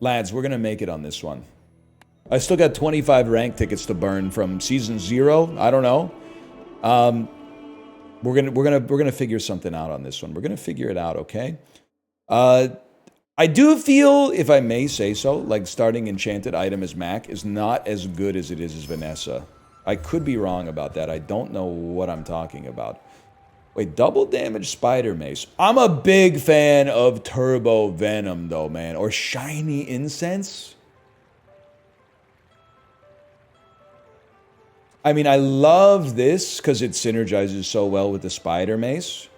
Lads, we're gonna make it on this one. I still got 25 rank tickets to burn from season 0. I don't know. We're gonna figure something out on this one. We're gonna figure it out, okay? I do feel, if I may say so, like starting enchanted item as Mac is not as good as it is as Vanessa. I could be wrong about that. I don't know what I'm talking about. Wait, double damage spider mace. I'm a big fan of turbo venom though, man. Or shiny incense. I mean, I love this because it synergizes so well with the spider mace.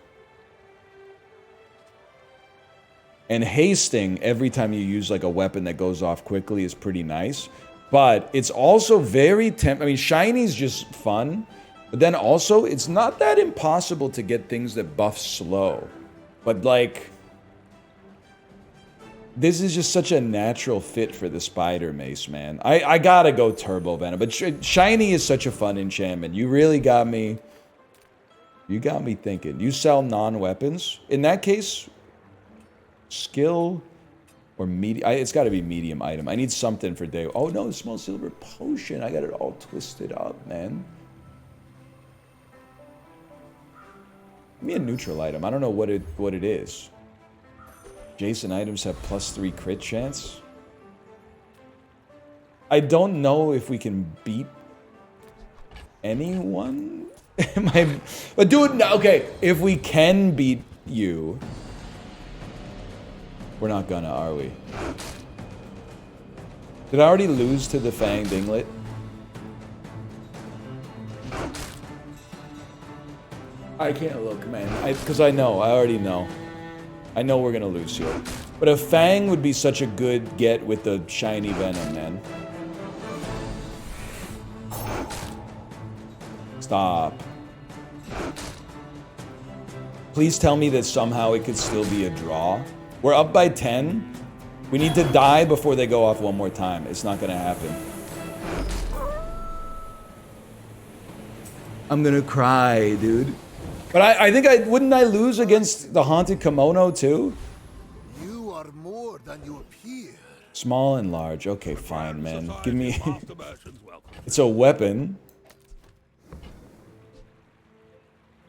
And hasting every time you use like a weapon that goes off quickly is pretty nice. But it's also very I mean, shiny's just fun. But then also, it's not that impossible to get things that buff slow. But like, this is just such a natural fit for the spider mace, man. I gotta go turbo venom. But shiny is such a fun enchantment. You really got me. You got me thinking. You sell non-weapons. In that case, skill or medium. It's got to be medium item. I need something for day. Oh no, the small silver potion. I got it all twisted up, man. Give me a neutral item. I don't know what it is. Jason items have +3 crit chance. I don't know if we can beat anyone. But dude, okay, if we can beat you, we're not gonna, are we? Did I already lose to the Fang Dinglet? I can't look, man. Because I know. I already know. I know we're gonna lose here. But a Fang would be such a good get with the shiny venom, man. Stop. Please tell me that somehow it could still be a draw. We're up by 10. We need to die before they go off one more time. It's not gonna happen. I'm gonna cry, dude. But I think wouldn't I lose against the Haunted Kimono too? You are more than you appear. Small and large. Okay, fine, man. Give me... It's a weapon.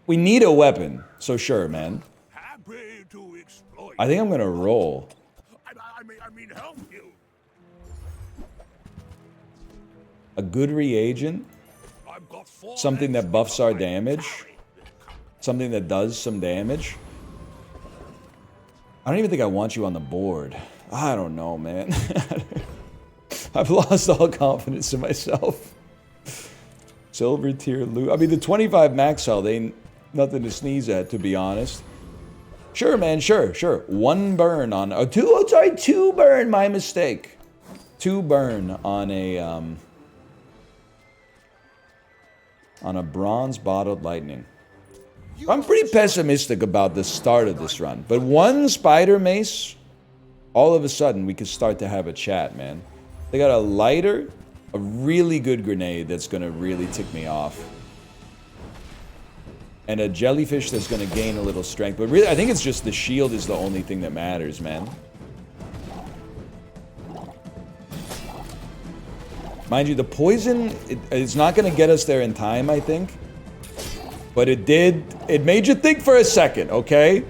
We need a weapon. So sure, man. I think I'm gonna roll. I mean, help you. A good reagent. Something that buffs our damage. Something that does some damage. I don't even think I want you on the board. I don't know, man. I've lost all confidence in myself. Silver tier loot. I mean, the 25 max health ain't nothing to sneeze at, to be honest. Sure, man, sure. One burn on... Oh, two burn, my mistake. 2 burn on a bronze bottled lightning. I'm pretty pessimistic about the start of this run, but one spider mace, all of a sudden we could start to have a chat, man. They got a lighter, a really good grenade that's gonna really tick me off, and a jellyfish that's gonna gain a little strength. But really, I think it's just the shield is the only thing that matters, man. Mind you, the poison, it's not gonna get us there in time, I think. But it made you think for a second, okay?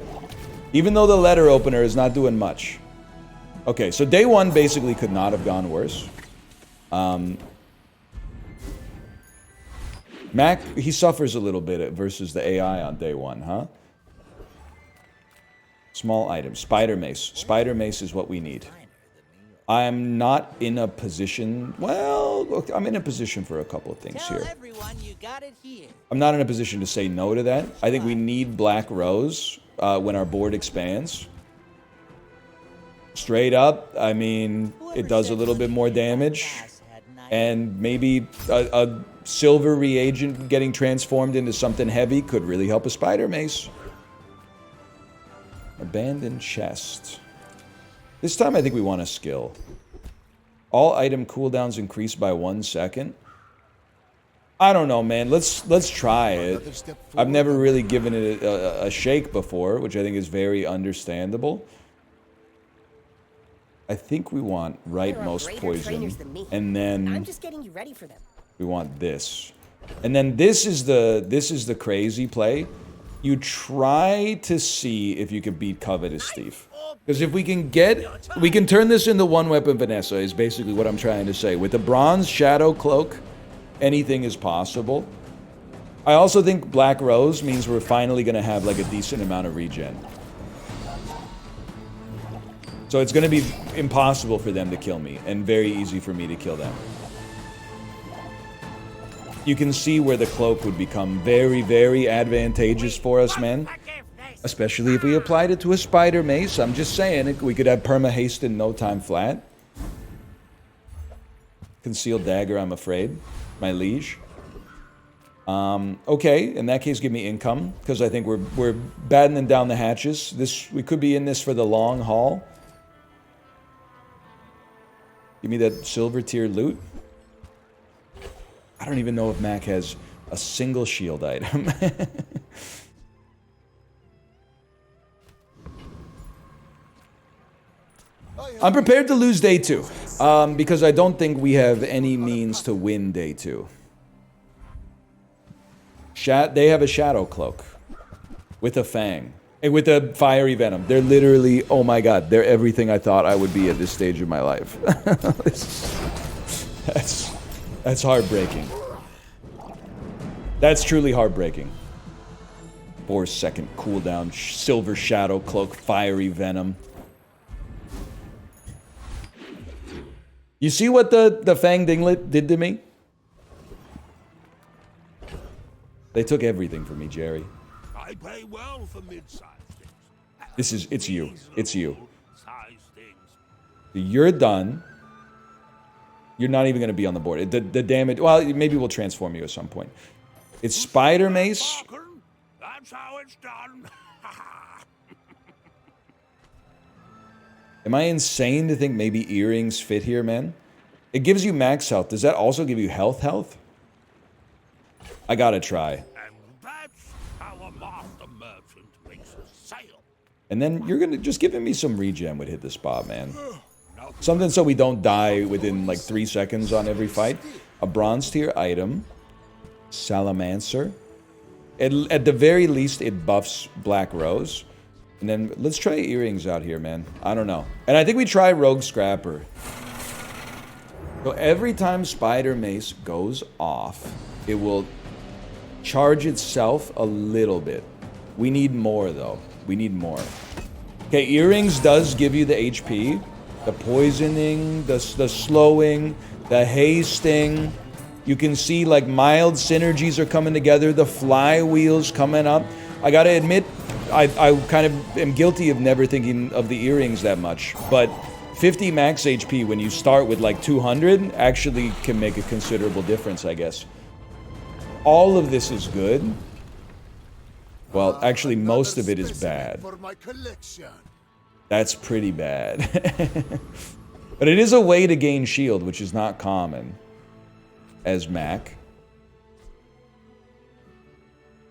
Even though the letter opener is not doing much. Okay, so day 1 basically could not have gone worse. Mac, he suffers a little bit versus the AI on day 1, huh? Small items. Spider mace. Spider mace is what we need. I'm not in a position... Well, look, I'm in a position for a couple of things here. I'm not in a position to say no to that. I think we need Black Rose when our board expands. Straight up, I mean, it does a little bit more damage. And maybe a silver reagent getting transformed into something heavy could really help a spider mace. Abandoned chest. This time I think we want a skill. All item cooldowns increase by 1 second. I don't know, man. Let's try it. I've never really given it a shake before, which I think is very understandable. I think we want rightmost poison, and then I'm just getting you ready for them. we want this. And then this is the crazy play. You try to see if you can beat Covetous Thief. Because if we can turn this into one weapon Vanessa is basically what I'm trying to say. With the bronze Shadow Cloak, anything is possible. I also think Black Rose means we're finally going to have like a decent amount of regen. So it's going to be impossible for them to kill me and very easy for me to kill them. You can see where the cloak would become very, very advantageous for us, man. Especially if we applied it to a spider mace. I'm just saying, we could have perma haste in no time flat. Concealed dagger, I'm afraid. My liege. Okay, in that case, give me income, because I think we're battening down the hatches. We could be in this for the long haul. Give me that silver tier loot. I don't even know if Mac has a single shield item. I'm prepared to lose day 2, because I don't think we have any means to win day 2. They have a Shadow Cloak with a Fang. And with a Fiery Venom. They're literally, oh my god, they're everything I thought I would be at this stage of my life. That's heartbreaking. That's truly heartbreaking. 4-second cooldown, Silver Shadow Cloak, Fiery Venom. You see what the Fang Dinglet did to me? They took everything from me, Jerry. I pay well for mid-sized things. It's you. It's you. You're done. You're not even going to be on the board. The damage, well, maybe we'll transform you at some point. It's Spider Mace. That's how it's done. Am I insane to think maybe earrings fit here, man? It gives you max health. Does that also give you health? I gotta try. And that's how a master merchant makes a sale. And then you're gonna just giving me some regen would hit the spot, man. Something so we don't die within like 3 seconds on every fight. A bronze tier item. Salamancer. At the very least, it buffs Black Rose. And then let's try earrings out here, man. I don't know. And I think we try Rogue Scrapper. So every time Spider Mace goes off, it will charge itself a little bit. We need more, though. We need more. Okay, earrings does give you the HP. The poisoning, the slowing, the hasting. You can see, like, mild synergies are coming together. The flywheel's coming up. I gotta admit, I kind of am guilty of never thinking of the earrings that much. But 50 max HP when you start with, like, 200 actually can make a considerable difference, I guess. All of this is good. Well, actually, most of it is bad. That's pretty bad. But it is a way to gain shield, which is not common as Mac.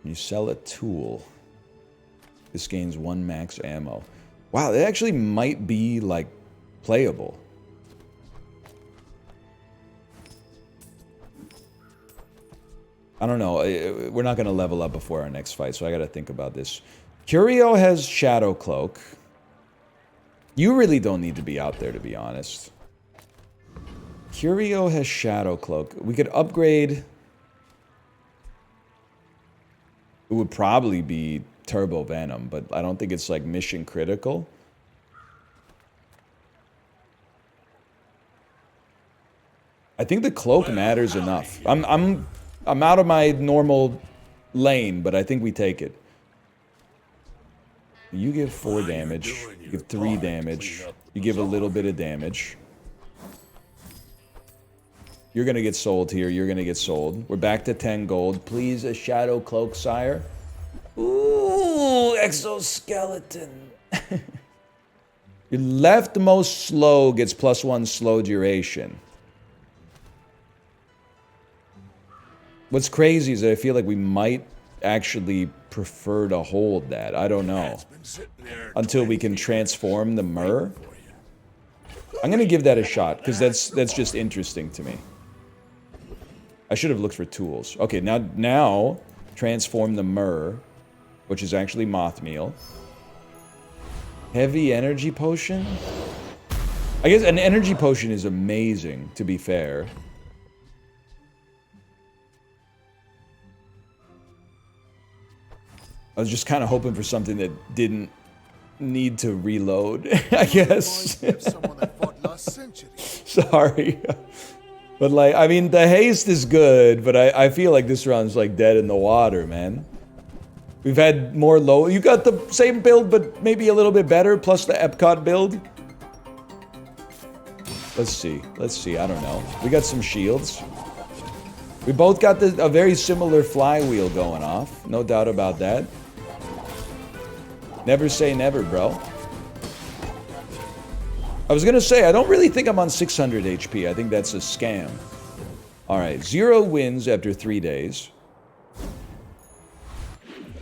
You sell a tool. This gains 1 max ammo. Wow, it actually might be, like, playable. I don't know. We're not going to level up before our next fight, so I got to think about this. Curio has Shadow Cloak. You really don't need to be out there, to be honest. Curio has Shadow Cloak. We could upgrade. It would probably be Turbo Venom, but I don't think it's like mission critical. I think the cloak matters enough. I'm out of my normal lane, but I think we take it. You give 4 damage. You give 3 damage. You give a little bit of damage. You're gonna get sold here. You're gonna get sold. We're back to 10 gold. Please, a Shadow Cloak, sire. Ooh, exoskeleton. Your leftmost slow gets +1 slow duration. What's crazy is that I feel like we might actually prefer to hold that. I don't know. Until we can transform the Myrrh. I'm gonna give that a shot, because that's just interesting to me. I should have looked for tools. Okay, now transform the myrrh, which is actually moth meal. Heavy energy potion? I guess an energy potion is amazing, to be fair. I was just kind of hoping for something that didn't need to reload, I guess. Sorry. But, like, I mean, the haste is good, but I feel like this run's, like, dead in the water, man. We've had more low... You got the same build, but maybe a little bit better, plus the Epcot build. Let's see. Let's see. I don't know. We got some shields. We both got a very similar flywheel going off. No doubt about that. Never say never, bro. I was gonna say, I don't really think I'm on 600 HP. I think that's a scam. Alright, 0 wins after 3 days.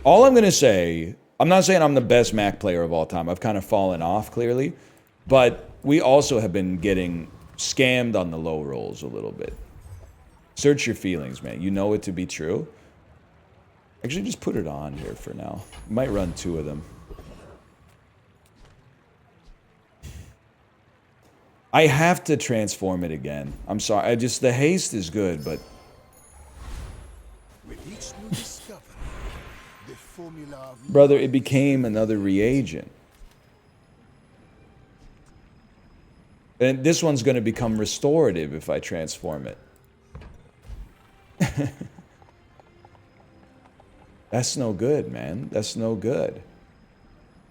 All I'm gonna say, I'm not saying I'm the best Mac player of all time. I've kind of fallen off, clearly. But we also have been getting scammed on the low rolls a little bit. Search your feelings, man. You know it to be true. Actually, just put it on here for now. Might run 2 of them. I have to transform it again. I'm sorry. The haste is good, but... With each new discovery, the formula of... Brother, it became another reagent. And this one's going to become restorative if I transform it. That's no good, man. That's no good.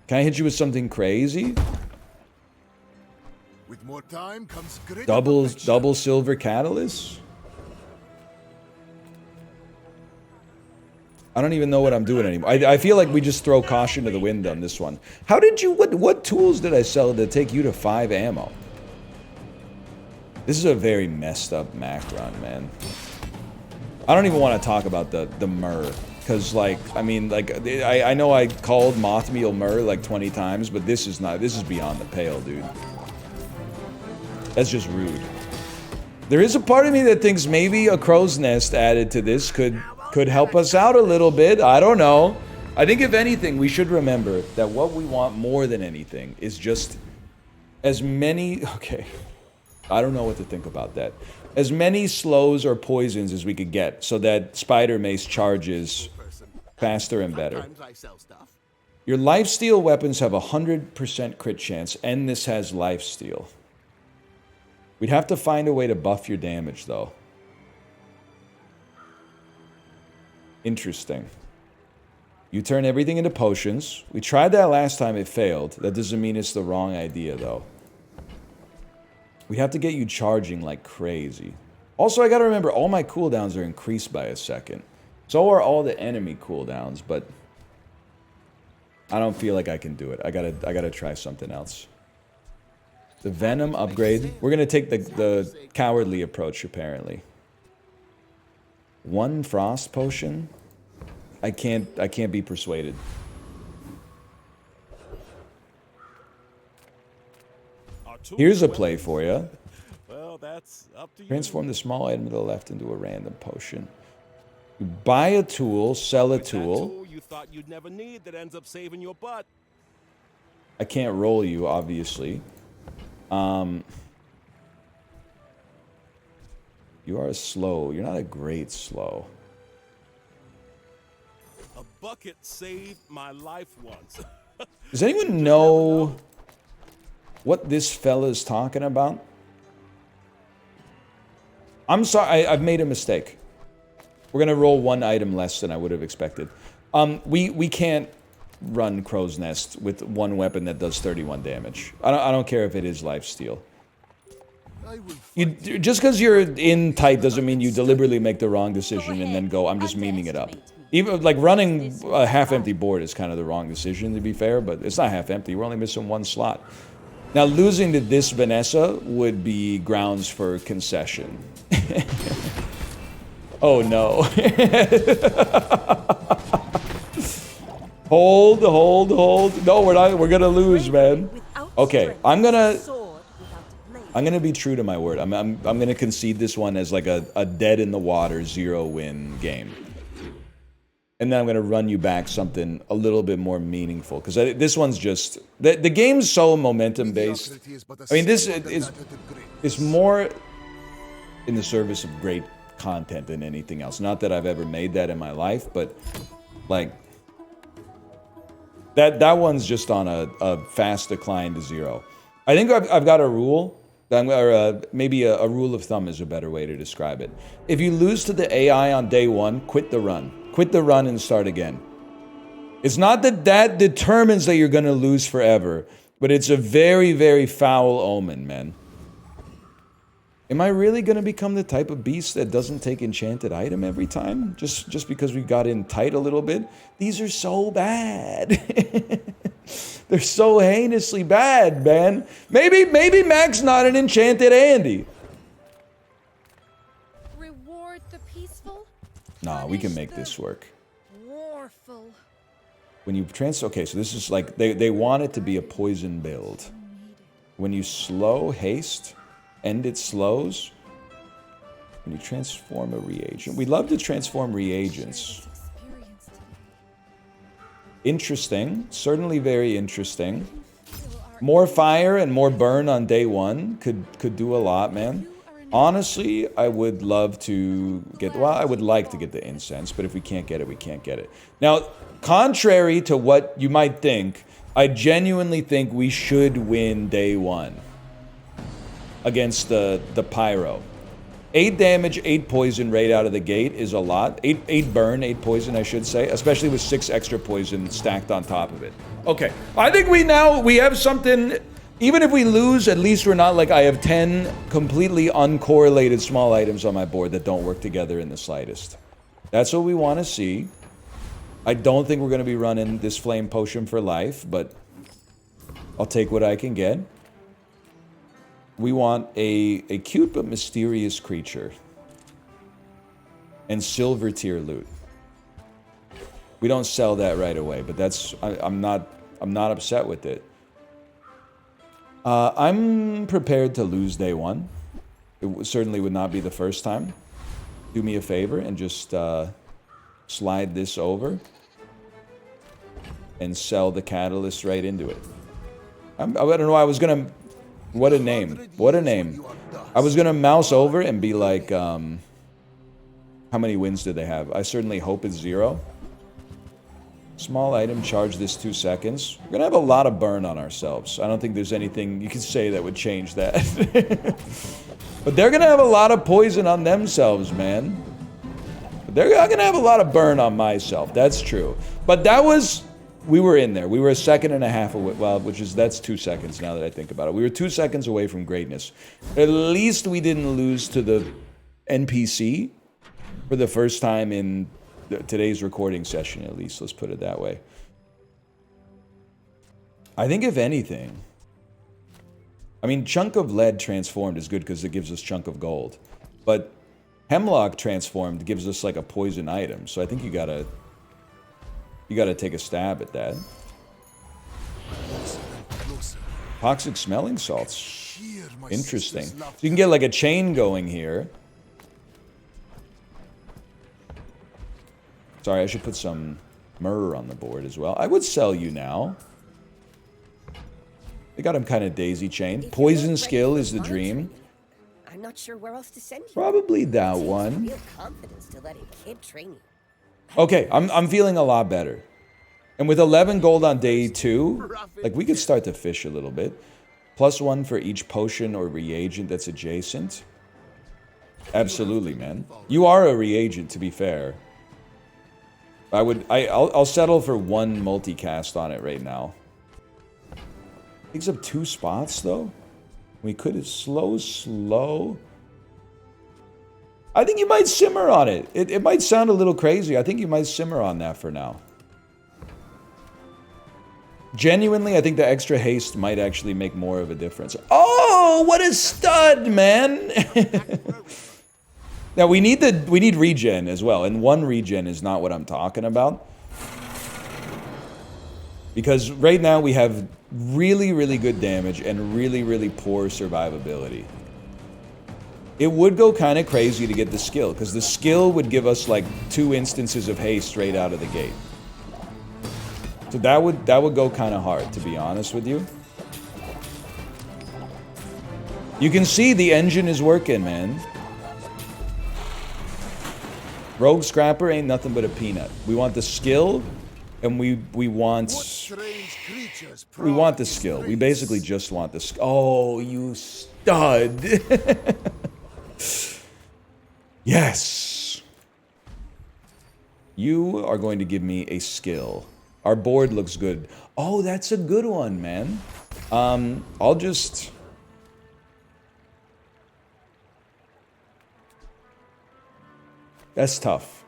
Can I hit you with something crazy? With more time comes greater Double silver catalyst? I don't even know what I'm doing anymore. I feel like we just throw caution to the wind on this one. How did you... What tools did I sell to take you to 5 ammo? This is a very messed up Mac run, man. I don't even want to talk about the myrrh. Because, like, I mean, like, I know I called moth meal myrrh like 20 times, but this is not... This is beyond the pale, dude. That's just rude. There is a part of me that thinks maybe a crow's nest added to this could help us out a little bit. I don't know. I think if anything, we should remember that what we want more than anything is just as many... Okay. I don't know what to think about that. As many slows or poisons as we could get so that Spider Mace charges faster and better. Your lifesteal weapons have a 100% crit chance, and this has lifesteal. We'd have to find a way to buff your damage, though. Interesting. You turn everything into potions. We tried that last time, it failed. That doesn't mean it's the wrong idea, though. We have to get you charging like crazy. Also, I gotta remember, all my cooldowns are increased by a second. So are all the enemy cooldowns, but... I don't feel like I can do it. I gotta try something else. The Venom upgrade. We're gonna take the cowardly approach, apparently. 1 frost potion? I can't be persuaded. Here's a play for you. Well, that's up to you. Transform the small item to the left into a random potion. You buy a tool, sell a tool. You thought you'd never need that ends up saving your butt. I can't roll you, obviously. You are a slow. You're not a great slow. A bucket saved my life once. Does anyone know what this fella's talking about? I'm sorry, I've made a mistake. We're gonna roll 1 item less than I would have expected. We can't run Crow's Nest with 1 weapon that does 31 damage. I don't care if it is lifesteal. Just because you're in tight doesn't mean you deliberately make the wrong decision and then go, I'm just memeing it up. Even like running a half-empty board is kind of the wrong decision, to be fair, but it's not half-empty. We're only missing 1 slot. Now, losing to this Vanessa would be grounds for concession. Oh, no. Hold. No, we're not. We're gonna lose, man. Okay, I'm gonna... I'm gonna be true to my word. I'm gonna concede this one as like a dead in the water 0-win game. And then I'm gonna run you back something a little bit more meaningful. Because this one's just the game's so momentum based. I mean, this is more in the service of great content than anything else. Not that I've ever made that in my life, but like that one's just on a fast decline to 0. I think I've got a rule. Or maybe a rule of thumb is a better way to describe it. If you lose to the AI on day 1, quit the run. Quit the run and start again. It's not that that determines that you're going to lose forever, but it's a very, very foul omen, man. Am I really going to become the type of beast that doesn't take enchanted item every time? Just because we got in tight a little bit? These are so bad. They're so heinously bad, man. Maybe Mac's not an enchanted Andy. Reward the peaceful. Nah, we can make this work. Warful. When you okay, so this is like, they want it to be a poison build. When you slow haste, and it slows, when you transform a reagent. We love to transform reagents. Interesting, certainly very interesting. More fire and more burn on day 1 could do a lot, man. Honestly, I would love to get, well, I would like to get the incense, but if we can't get it, we can't get it. Now, contrary to what you might think, I genuinely think we should win day 1 against the pyro. 8 damage, 8 poison right out of the gate is a lot. 8 burn, 8 poison, I should say. Especially with 6 extra poison stacked on top of it. Okay, I think we have something. Even if we lose, at least we're not like I have 10 completely uncorrelated small items on my board that don't work together in the slightest. That's what we want to see. I don't think we're going to be running this flame potion for life, but I'll take what I can get. We want a cute but mysterious creature. And silver tier loot. We don't sell that right away, but that's I'm not upset with it. I'm prepared to lose day 1. It certainly would not be the first time. Do me a favor and just slide this over and sell the catalyst right into it. I don't know. I was gonna. What a name. What a name. I was going to mouse over and be like, how many wins did they have? I certainly hope it's 0. Small item, charge this 2 seconds. We're going to have a lot of burn on ourselves. I don't think there's anything you can say that would change that. But they're going to have a lot of poison on themselves, man. But they're going to have a lot of burn on myself. That's true. But that was... We were in there. We were a second and a half away. Well, that's 2 seconds now that I think about it. We were 2 seconds away from greatness. At least we didn't lose to the NPC for the first time in today's recording session, at least. Let's put it that way. I think if anything... I mean, Chunk of Lead transformed is good because it gives us Chunk of Gold. But Hemlock transformed gives us like a poison item. So I think you gotta take a stab at that. Toxic smelling salts. Interesting. So you can get like a chain going here. Sorry, I should put some myrrh on the board as well. I would sell you now. They got him kind of daisy chained. Poison skill is the dream. I'm not sure where else to send you. Probably that one. Real confidence to let a kid train you. Okay, I'm feeling a lot better. And with 11 gold on day 2, like we could start to fish a little bit. +1 for each potion or reagent that's adjacent. Absolutely, man. You are a reagent, to be fair. I'll settle for 1 multicast on it right now. Takes up 2 spots though. We could have slow. I think you might simmer on it. It might sound a little crazy. I think you might simmer on that for now. Genuinely, I think the extra haste might actually make more of a difference. Oh, what a stud, man! Now we need regen as well, and 1 regen is not what I'm talking about. Because right now we have really, really good damage and really, really poor survivability. It would go kind of crazy to get the skill, because the skill would give us like 2 instances of haste straight out of the gate. So that would go kind of hard, to be honest with you. You can see the engine is working, man. Rogue Scrapper ain't nothing but a peanut. We want the skill, and we want the skill. We basically just want the skill. Oh, you stud. Yes. You are going to give me a skill. Our board looks good. Oh, that's a good one, man. I'll just... That's tough.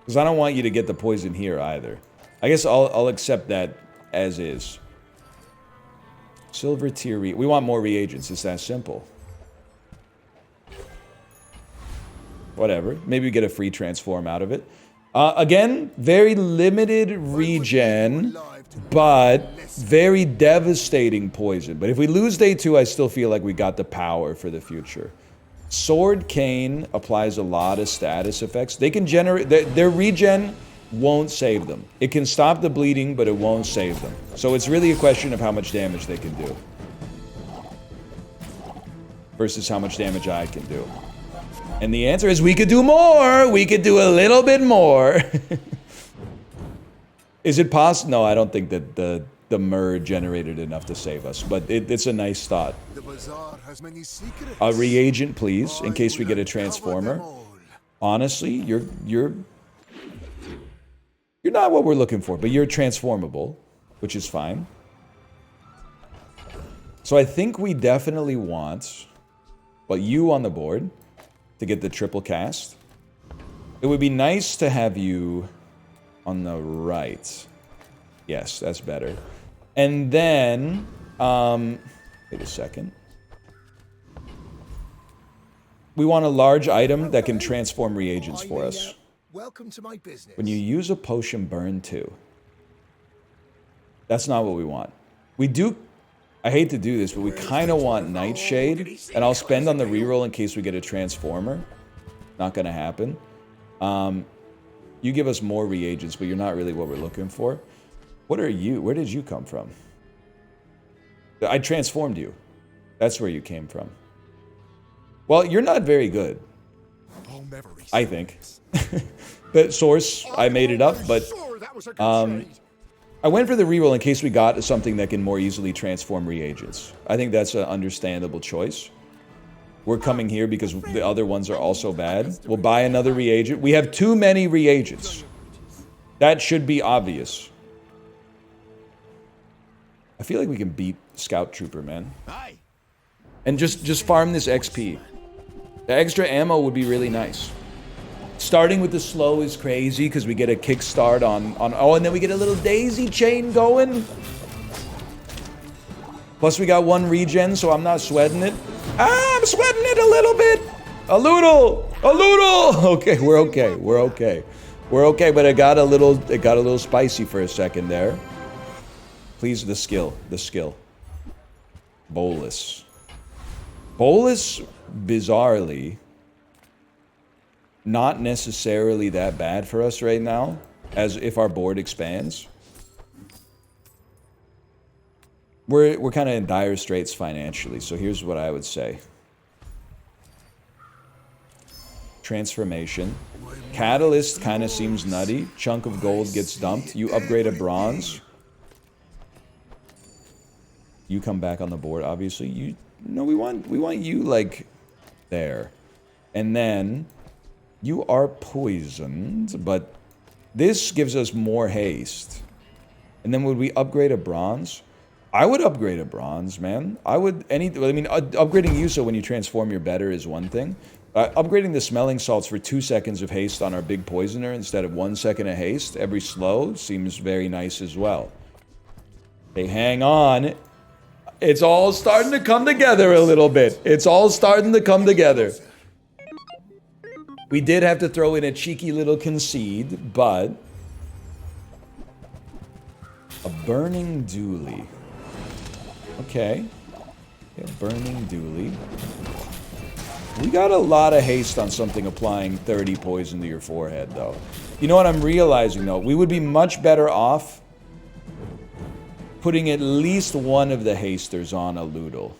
Because I don't want you to get the poison here either. I guess I'll accept that as is. Silver tier we want more reagents. It's that simple. Whatever. Maybe we get a free transform out of it. Again, very limited regen, but very devastating poison. But if we lose day 2, I still feel like we got the power for the future. Sword Cane applies a lot of status effects. They can generate... Their regen won't save them. It can stop the bleeding, but it won't save them. So it's really a question of how much damage they can do. Versus how much damage I can do. And the answer is we could do more! We could do a little bit more! Is it possible? No, I don't think that the Myrrh generated enough to save us, but it's a nice thought. The Bazaar has many secrets. A reagent, please, in case we get a transformer. Honestly, you're not what we're looking for, but you're transformable, which is fine. So I think we definitely want, well, you on the board to get the triple cast. It would be nice to have you on the right. Yes, that's better. And then, wait a second. We want a large item that can transform reagents for us. Welcome to my business. When you use a potion, burn 2. That's not what we want. We do... I hate to do this, but we kind of want Nightshade. And I'll spend on the reroll in case we get a transformer. Not going to happen. You give us more reagents, but you're not really what we're looking for. What are you? Where did you come from? I transformed you. That's where you came from. Well, you're not very good. I think. But source, I made it up, but I went for the reroll in case we got something that can more easily transform reagents. I think that's an understandable choice. We're coming here because the other ones are also bad. We'll buy another reagent. We have too many reagents. That should be obvious. I feel like we can beat Scout Trooper, man. And just farm this XP. The extra ammo would be really nice. Starting with the slow is crazy because we get a kickstart on... Oh, and then we get a little daisy chain going. Plus we got 1 regen, so I'm not sweating it. Ah, I'm sweating it a little bit. A little. Okay, we're okay. We're okay. We're okay, but it got a little spicy for a second there. Please, the skill. Bolus. Bolus, bizarrely, not necessarily that bad for us right now, as if our board expands. We're kind of in dire straits financially, so here's what I would say. Transformation. Catalyst kind of seems nutty. Chunk of gold gets dumped. You upgrade a bronze. You come back on the board, obviously. We want you, like, there. And then, you are poisoned, but this gives us more haste. And then would we upgrade a bronze? I would upgrade a bronze, man. Upgrading you so when you transform you're better is one thing. Upgrading the smelling salts for 2 seconds of haste on our big poisoner instead of 1 second of haste every slow seems very nice as well. Hey, hang on. It's all starting to come together a little bit. It's all starting to come together. We did have to throw in a cheeky little concede, but Burning Dooley. Okay. Yeah, Burning Dooley. We got a lot of haste on something applying 30 poison to your forehead, though. You know what I'm realizing, though? We would be much better off putting at least one of the hasters on a Loodle.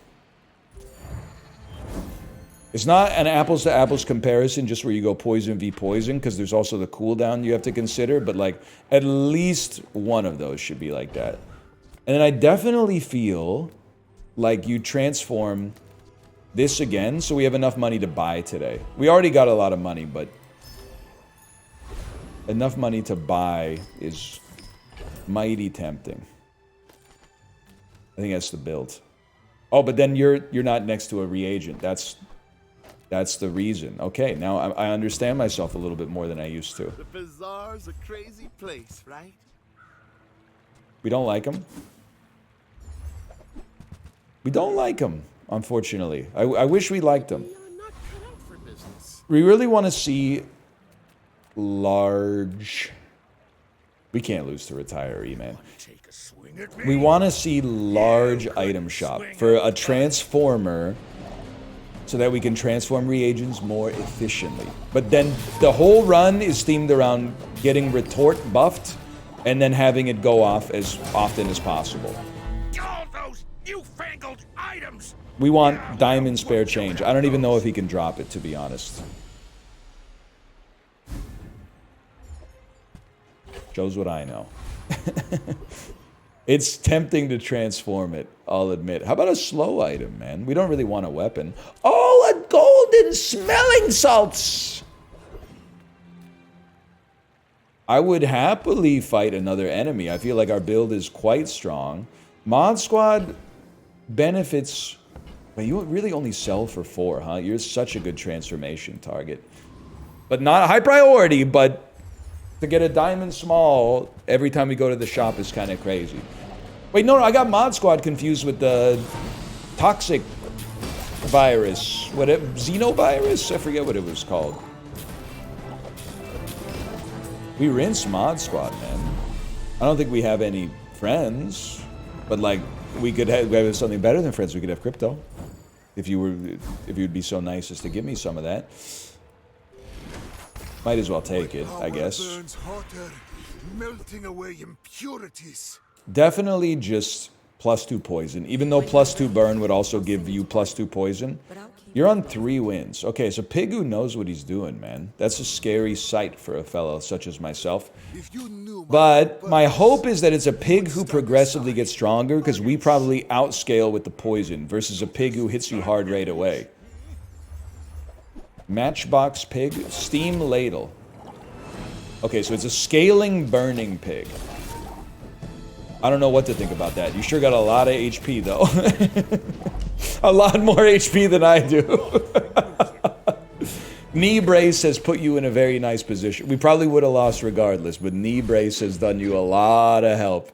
It's not an apples-to-apples comparison, just where you go poison v poison, because there's also the cooldown you have to consider, but, like, at least one of those should be like that. And then I definitely feel like you transform this again, so we have enough money to buy today. We already got a lot of money, but enough money to buy is mighty tempting. I think that's the build. Oh, but then you're not next to a reagent. That's the reason. Okay, now I understand myself a little bit more than I used to. The Bazaar's a crazy place, right? We don't like him. We don't like him, unfortunately. I wish we liked him. You're not cut out for business. We really want to see large... We can't lose to retiree, man. Take a swing at me. We want to see large item shop for a transformer so that we can transform reagents more efficiently. But then the whole run is themed around getting retort buffed and then having it go off as often as possible. All those newfangled items. We want diamond spare change. I don't even know if he can drop it, to be honest. Shows what I know. It's tempting to transform it, I'll admit. How about a slow item, man? We don't really want a weapon. Oh, a golden smelling salts! I would happily fight another enemy. I feel like our build is quite strong. Mod Squad benefits... But you really only sell for 4, huh? You're such a good transformation target. But not a high priority, but... to get a diamond small every time we go to the shop is kind of crazy. Wait, no, I got Mod Squad confused with the toxic virus. Whatever, xenovirus? I forget what it was called. We rinse Mod Squad, man. I don't think we have any friends, but like we could have something better than friends. We could have crypto, if you'd be so nice as to give me some of that. Might as well take it, I guess. Burns hotter, melting away impurities. Definitely just +2 poison. Even though +2 burn would also give you +2 poison. You're on 3 wins. Okay, so Pigu knows what he's doing, man. That's a scary sight for a fellow such as myself. If you knew But my hope is that it's a pig who progressively gets stronger, because we probably outscale with the poison versus a pig who hits you hard right away. Matchbox pig, steam ladle. Okay, so it's a scaling burning pig. I don't know what to think about that. You sure got a lot of HP though. A lot more HP than I do. Knee brace has put you in a very nice position. We probably would have lost regardless, but knee brace has done you a lot of help.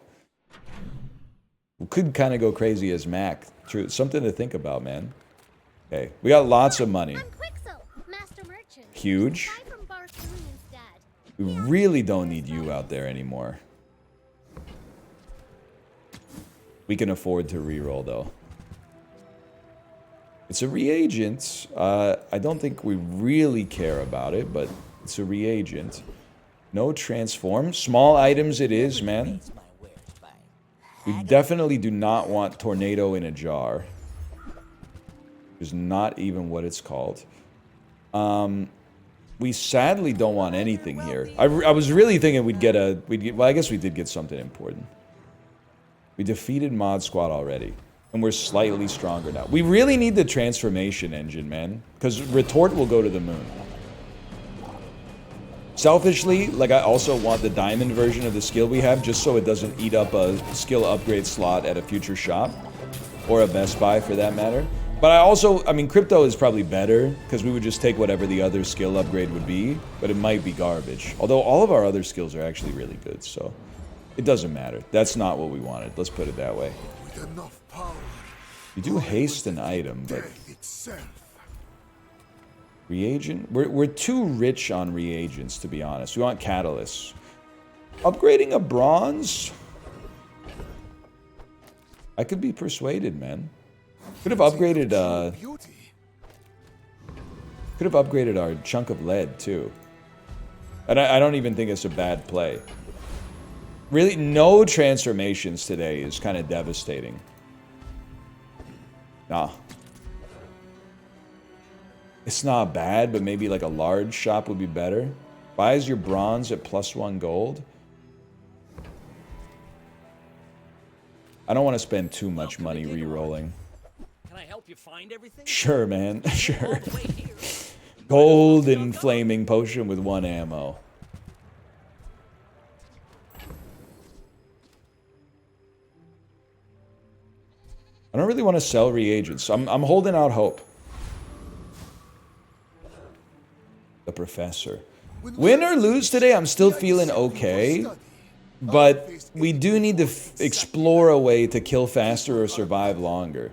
We could kind of go crazy as Mac. True, something to think about, man. Okay, we got lots of money. Huge. We really don't need you out there anymore. We can afford to reroll though. It's a reagent. I don't think we really care about it, but it's a reagent. No transform. Small items it is, man. We definitely do not want tornado in a jar. Is not even what it's called. We sadly don't want anything here. I was really thinking we'd get a... well, I guess we did get something important. We defeated Mod Squad already. And we're slightly stronger now. We really need the transformation engine, man. Because Retort will go to the moon. Selfishly, like I also want the diamond version of the skill we have, just so it doesn't eat up a skill upgrade slot at a future shop. Or a Best Buy, for that matter. But I mean, crypto is probably better, because we would just take whatever the other skill upgrade would be, but it might be garbage. Although all of our other skills are actually really good, so it doesn't matter. That's not what we wanted, let's put it that way. with enough power, You do haste an item, but... death itself. Reagent? We're too rich on reagents, to be honest. We want catalysts. Upgrading a bronze? I could be persuaded, man. Could have upgraded, Beauty. could have upgraded our chunk of lead, too. And I don't even think it's a bad play. Really, no transformations today is kind of devastating. Nah. It's not bad, but maybe like a large shop would be better. Buys your bronze at +1 gold. I don't want to spend too much money re-rolling. Can I help you find everything? Sure, man. Sure. All the way here. Gold and flaming potion with 1 ammo. I don't really want to sell reagents. I'm holding out hope. The professor. Win or lose today, I'm still feeling okay. But we do need to explore a way to kill faster or survive longer.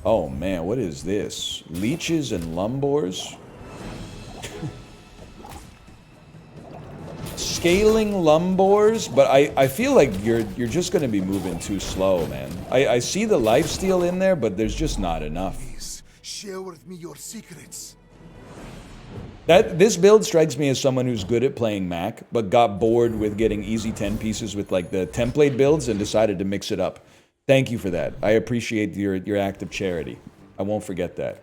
Oh man, what is this? Leeches and lumbors? Scaling lumbors, but I feel like you're just gonna be moving too slow, man. I see the lifesteal in there, but there's just not enough. Please, share with me your secrets. This build strikes me as someone who's good at playing Mac, but got bored with getting easy 10 pieces with like the template builds and decided to mix it up. Thank you for that. I appreciate your act of charity. I won't forget that.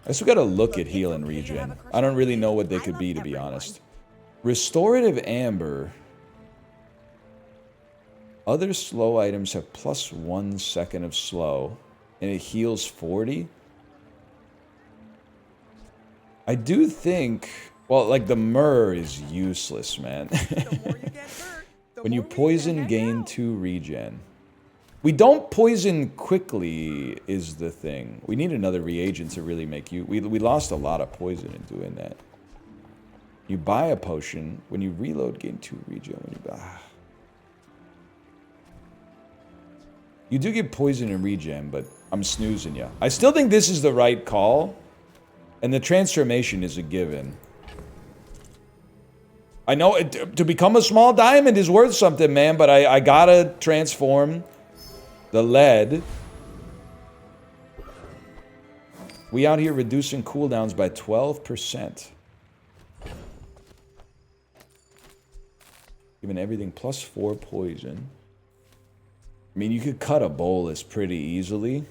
I still gotta look at heal and regen. I don't really know what they could be, to be honest. Restorative amber. Other slow items have +1 second of slow, and it heals 40. I do think, well, like the myrrh is useless, man. When you poison, gain 2 regen. We don't poison quickly is the thing. We need another reagent to really make you... We lost a lot of poison in doing that. You buy a potion. When you reload, gain 2 regen. When you buy... You do get poison and regen, but I'm snoozing you. I still think this is the right call. And the transformation is a given. I know to become a small diamond is worth something, man, but I gotta transform the lead. We out here reducing cooldowns by 12%. Giving everything +4 poison. I mean, you could cut a bolus pretty easily.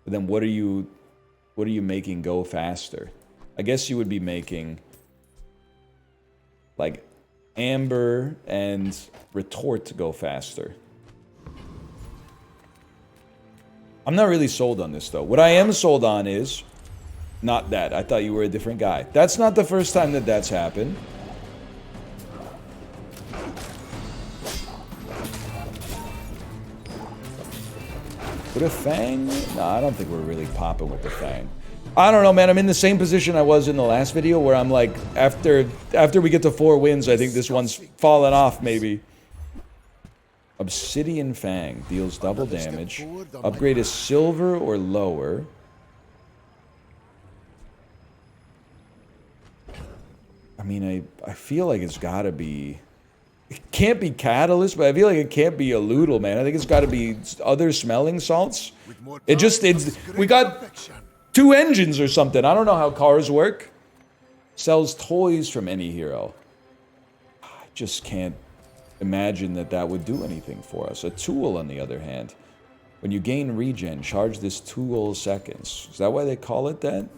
But then what are you making go faster? I guess you would be making like amber and retort to go faster. I'm not really sold on this though. What I am sold on is not that. I thought you were a different guy. That's not the first time that that's happened. With a fang? No, I don't think we're really popping with the fang. I don't know, man. I'm in the same position I was in the last video where I'm like, after we get to 4 wins, I think this one's fallen off, maybe. Obsidian Fang deals double damage. Upgrade is silver or lower. I mean, I feel like it's gotta be... It can't be Catalyst, but I feel like it can't be a Loodle, man. I think it's gotta be other smelling salts. We got 2 engines or something. I don't know how cars work. Sells toys from any hero. I just can't imagine that that would do anything for us. A tool, on the other hand. When you gain regen, charge this 2 whole seconds. Is that why they call it that?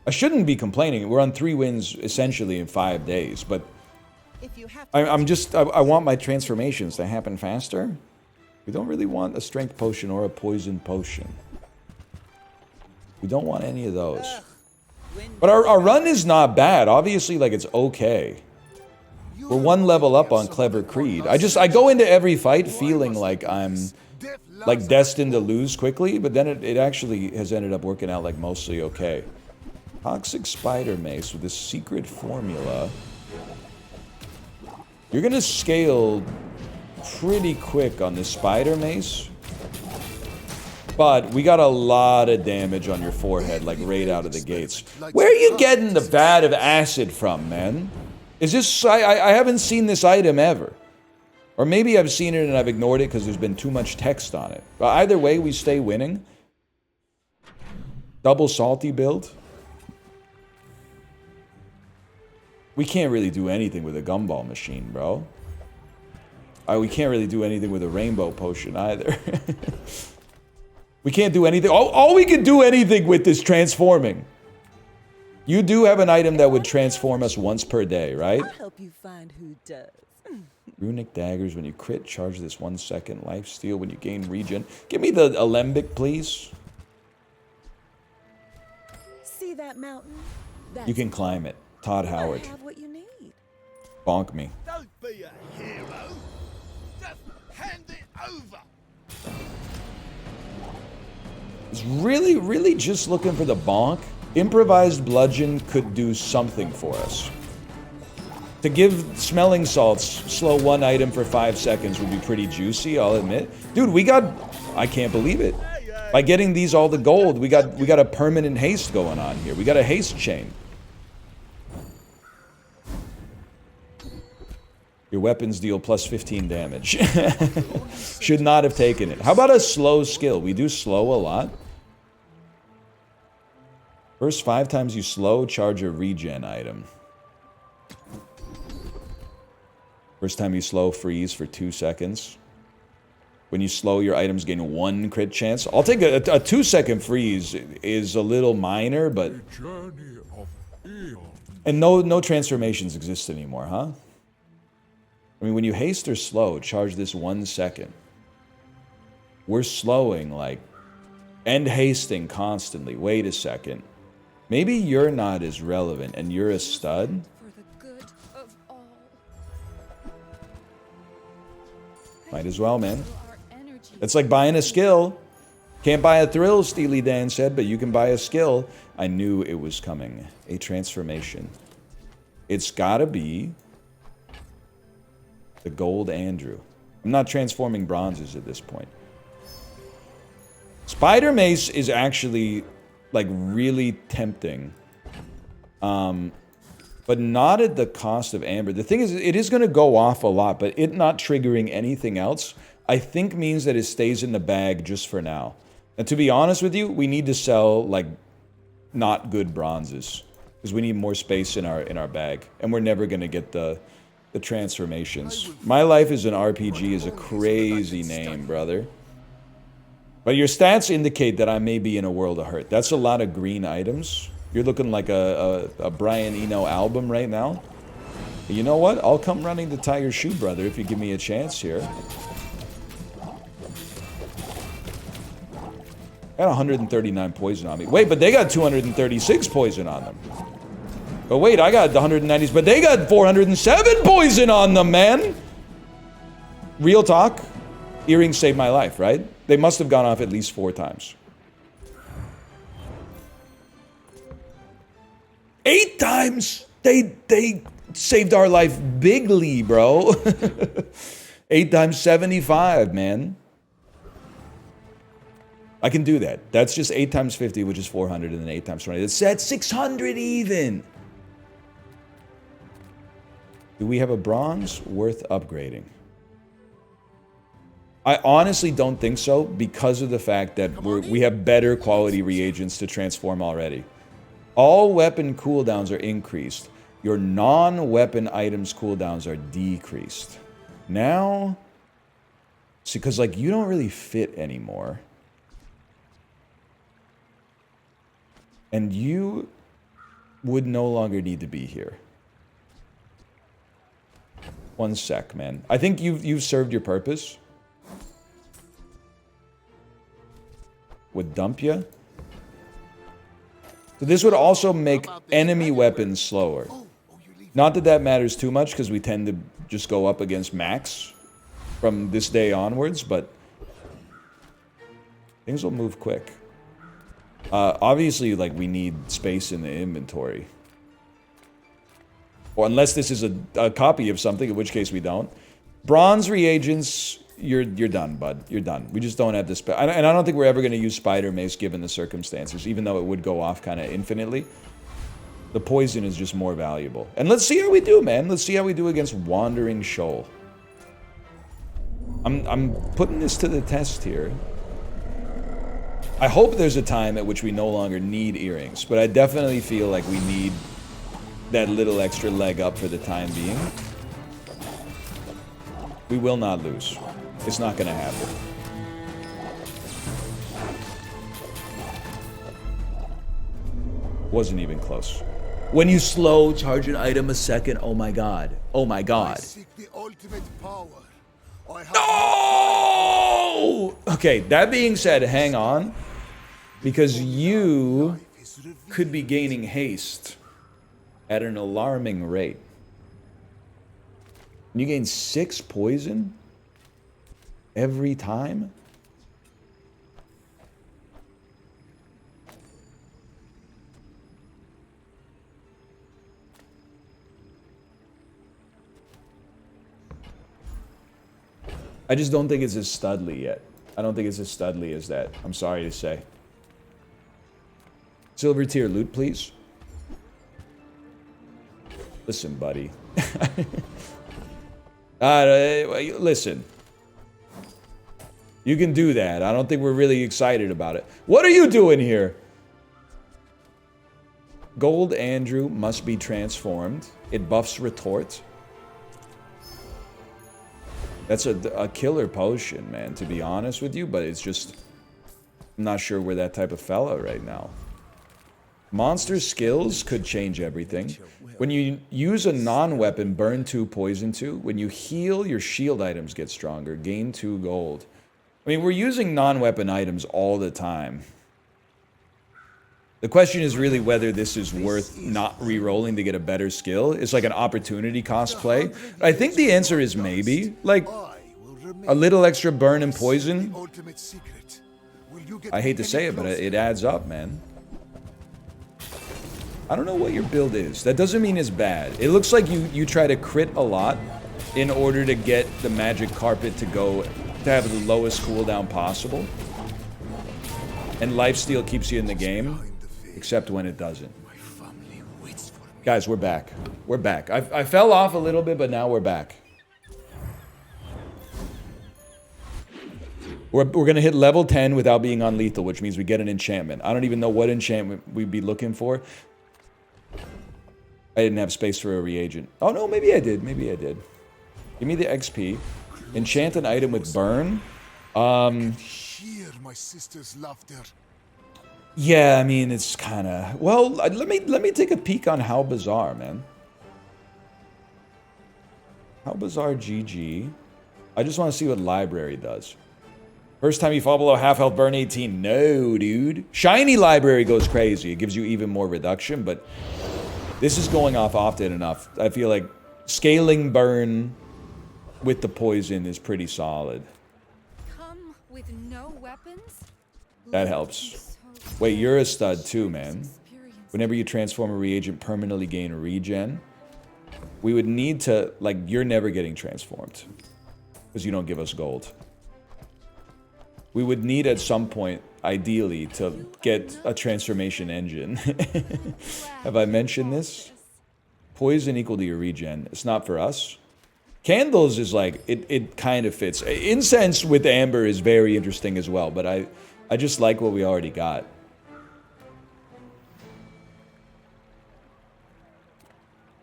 I shouldn't be complaining. We're on 3 wins essentially in 5 days, but I want my transformations to happen faster. We don't really want a strength potion or a poison potion. We don't want any of those. But our run is not bad. Obviously, like, it's okay. We're 1 level up on Clever Creed. I go into every fight feeling like I'm like destined to lose quickly, but then it actually has ended up working out like mostly okay. Toxic Spider Mace with a secret formula. You're gonna scale pretty quick on this Spider Mace. But we got a lot of damage on your forehead, like right out of the gates. Where are you getting the vat of acid from, man? Is this... I haven't seen this item ever. Or maybe I've seen it and I've ignored it because there's been too much text on it. But either way, we stay winning. Double salty build. We can't really do anything with a gumball machine, bro. We can't really do anything with a rainbow potion either. We can't do anything. All we can do anything with is transforming. You do have an item that would transform us once per day, right? I'll help you find who does. Runic daggers. When you crit, charge this 1 second. Lifesteal when you gain regen. Give me the alembic, please. See that mountain? You can climb it. Todd Howard. I have what you need. Bonk me. Don't be a hero. Just hand it over. It's really just looking for the bonk. Improvised bludgeon could do something for us. To give smelling salts slow one item for 5 seconds would be pretty juicy, I'll admit. Dude, we got... I can't believe it. By getting these all the gold, we got a permanent haste going on here. We got a haste chain. Your weapons deal plus 15 damage. Should not have taken it. How about a slow skill? We do slow a lot. First 5 times you slow, charge a regen item. First time you slow, freeze for 2 seconds. When you slow, your items gain 1 crit chance. I'll take a 2-second freeze is a little minor, but... And no transformations exist anymore, huh? I mean, when you haste or slow, charge this 1 second. We're slowing, like, and hasting constantly. Wait a second. Maybe you're not as relevant, and you're a stud? For the good of all. Might as well, man. Our energy. It's like buying a skill. Can't buy a thrill, Steely Dan said, but you can buy a skill. I knew it was coming. A transformation. It's gotta be... the gold Andrew. I'm not transforming bronzes at this point. Spider Mace is actually, like, really tempting. But not at the cost of Amber. The thing is, it is going to go off a lot, but it not triggering anything else, I think means that it stays in the bag just for now. And to be honest with you, we need to sell, like, not good bronzes. Because we need more space in our bag. And we're never going to get the transformations. My Life is an RPG is a crazy name, brother. But your stats indicate that I may be in a world of hurt. That's a lot of green items. You're looking like a Brian Eno album right now. But you know what? I'll come running to Tiger Shoe, brother, if you give me a chance here. I got 139 poison on me. Wait, but they got 236 poison on them. But wait, I got the 190s, but they got 407 poison on them, man! Real talk, earrings saved my life, right? They must have gone off at least 4 times. 8 times! They saved our life bigly, bro. 8 times 75, man. I can do that. That's just 8 times 50, which is 400, and then 8 times 20. That's 600 even! Do we have a bronze worth upgrading? I honestly don't think so because of the fact that we have better quality reagents to transform already. All weapon cooldowns are increased. Your non-weapon items cooldowns are decreased. Now, see, because like you don't really fit anymore. And you would no longer need to be here. 1 sec, man. I think you've served your purpose. Would dump you. So this would also make enemy weapons slower. Not that that matters too much, because we tend to just go up against max from this day onwards, but things will move quick. Obviously, like, we need space in the inventory. Or unless this is a copy of something, in which case we don't. Bronze reagents you're done, bud. You're done. We just don't have this. And I don't think we're ever going to use Spider Mace given the circumstances, even though it would go off kind of infinitely. The poison is just more valuable. And let's see how we do, man. Let's see how we do against Wandering Shoal. I'm putting this to the test here. I hope there's a time at which we no longer need earrings, but I definitely feel like we need that little extra leg up for the time being. We will not lose. It's not going to happen. Wasn't even close. When you slow charge an item a second, oh my god. Oh my god. Seek the ultimate power. I have No! Okay, that being said, hang on. Because you could be gaining haste at an alarming rate. You gain 6 poison every time? I just don't think it's as studly yet. I don't think it's as studly as that. I'm sorry to say. Silver tier loot, please. Listen, buddy. Listen. You can do that. I don't think we're really excited about it. What are you doing here? Gold Andrew must be transformed. It buffs retort. That's a killer potion, man, to be honest with you, but it's just... I'm not sure we're that type of fella right now. Monster skills could change everything. When you use a non-weapon, burn 2, poison 2. When you heal, your shield items get stronger. Gain 2 gold. I mean, we're using non-weapon items all the time. The question is really whether this is worth not re-rolling to get a better skill. It's like an opportunity cost play. I think the answer is maybe. Like, a little extra burn and poison. I hate to say it, but it adds up, man. I don't know what your build is. That doesn't mean it's bad. It looks like you try to crit a lot in order to get the magic carpet to have the lowest cooldown possible. And lifesteal keeps you in the game, except when it doesn't. Guys, we're back. We're back. I fell off a little bit, but now we're back. We're going to hit level 10 without being on lethal, which means we get an enchantment. I don't even know what enchantment we'd be looking for. I didn't have space for a reagent. Oh, no, maybe I did. Maybe I did. Give me the XP. Enchant an item with burn. Hear my sister's laughter. Yeah, I mean, it's kind of... Well, let me take a peek on How Bazaar, man. How Bazaar GG. I just want to see what library does. First time you fall below half health, burn 18. No, dude. Shiny library goes crazy. It gives you even more reduction, but this is going off often enough. I feel like scaling burn with the poison is pretty solid. Come with no weapons? That helps. Wait, you're a stud too, man. Whenever you transform a reagent, permanently gain regen. We would need to, like, you're never getting transformed because you don't give us gold. We would need at some point, ideally, to get a transformation engine. Have I mentioned this? Poison equal to your regen. It's not for us. Candles is like, it kind of fits. Incense with amber is very interesting as well, but I just like what we already got.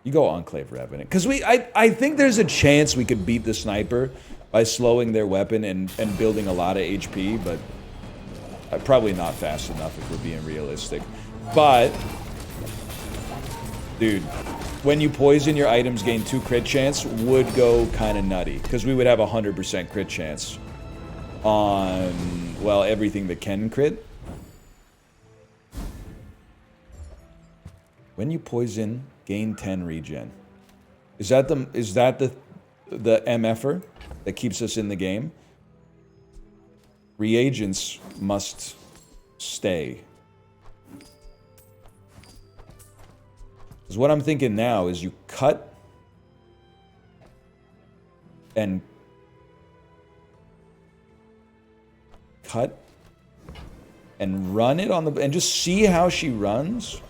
You go Enclave Revenant. Because I think there's a chance we could beat the sniper by slowing their weapon and building a lot of HP, but probably not fast enough if we're being realistic. But, dude, when you poison, your items gain 2 crit chance would go kind of nutty. Because we would have 100% crit chance on, well, everything that can crit. When you poison, gain 10 regen. Is that the MFer that keeps us in the game? Reagents must stay. Because what I'm thinking now is you cut and cut and run it on the... And just see how she runs.